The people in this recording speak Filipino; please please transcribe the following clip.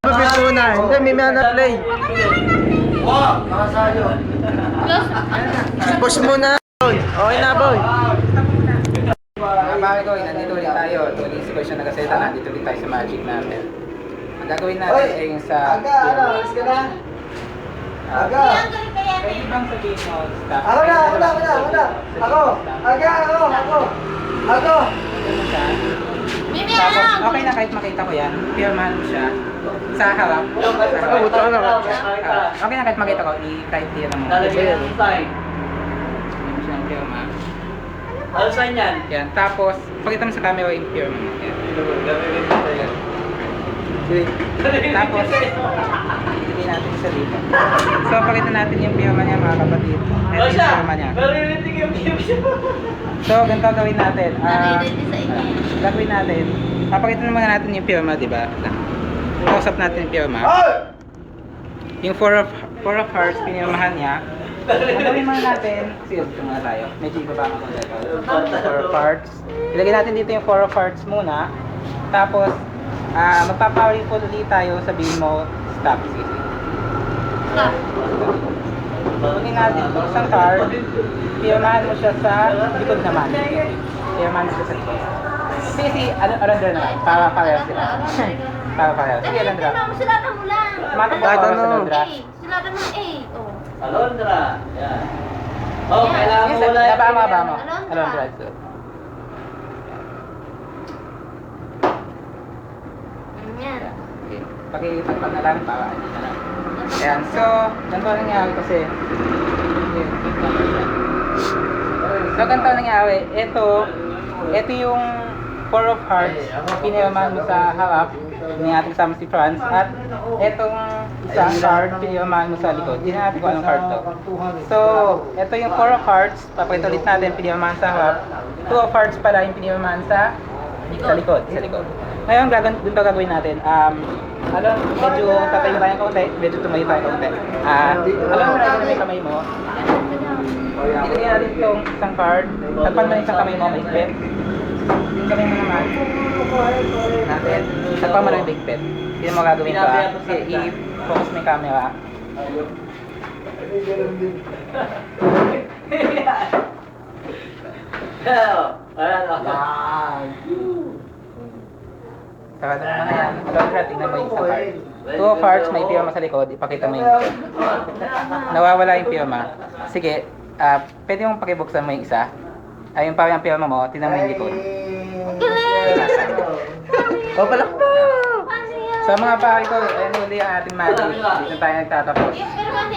Mapit muna. Hindi, may mga na-play. Wow! Nakasayo. Push muna. Boy. Okay na, boy. Mga pare ko, nandito ulit tayo. Tuloy si Question Nagaseta, nandito ulit tayo sa Magic natin. Ang gagawin natin ay yung sa... Alis ka na. Aga. Pwede bang sabihin mo, stop? Ako na. Ako. Tapos, okay na kahit makita ko yan. Pirmahan mo siya. Sa harap. Puta ka na. Okay na kahit makita ko, i-type din mo. Lalagyan ng sign. Yung siyang pirma. Ano sign yan? Yan. Tapos, pakita mo sa camera yung pirma mo. Yan. Tapos, ilagay natin sa dito. So, pakita natin yung pirma niya mga kapatid. Ito yung pirma niya. Naririnig yung piyok. So, ganito gawin natin. Gagawin natin. Papakita naman natin yung pirma, di ba? Kausap natin yung pirma. Yung four of hearts, pinirmahan niya. Gagawin muna natin. Sige, dito muna tayo. Medyo ibaba ko dito. Four of hearts. Ilagay natin dito yung four of hearts muna. Tapos, magpapawin po ulit tayo. Sabihin mo, stop. Sige. Pagkakin natin itong isang card, pirmahan mo siya sa likod naman. Pirmahan mo siya sa likod. Sige, Alandra naman. Para parehas sila. Para parehas. Sige, Alandra. Sulatan mo lang. Tumatakbo Kahit ako ano. sa Alandra. Sulatan mo A. Oh. Alondra. Yan. Oh, kailangan mo wala yung Nabama mo. Alondra. Alondra. Yan. Okay. Pakitagpag na lang para hindi na lang. Ayan. So, ganito ang nangyari kasi. So, ganito ang nangyari. Ito yung four of hearts. Pinirmahan mo sa harap. Hindi natin kasama si Franz. At itong isang card, pinirmahan mo sa likod. Hindi natin kung anong card to. So, ito yung four of hearts. Papakita ulit natin, pinirmahan sa harap. Two of hearts pala yung pinirmahan sa likod. Sa likod. Ngayon, ganito gagawin natin. Medyo tatayo tayo kaunti. Medyo tumayo tayo kaunti. Alam mo na yung kamay mo. Ilagay natin itong isang card. Tagpan mo na isang kamay mo, may bigpet. Yung kamay mo naman. Natin. Tagpan mo na yung bigpet. Hindi mo gagawin pa. Kasi i-focus mo yung camera. Sarado mo na yan. Alondra, tingnan mo yung isang card. Two of hearts, may pirma sa likod. Ipakita mo yung nawawala yung pirma. Sige, pwede mong pakibuksan mo yung isa. Ayun pa yung pirma mo, tingnan mo yung likod. O, palakpa! Sa mga pari ko, ayun uli ang ating magic. Dito tayo nagtatapos. Pero kasi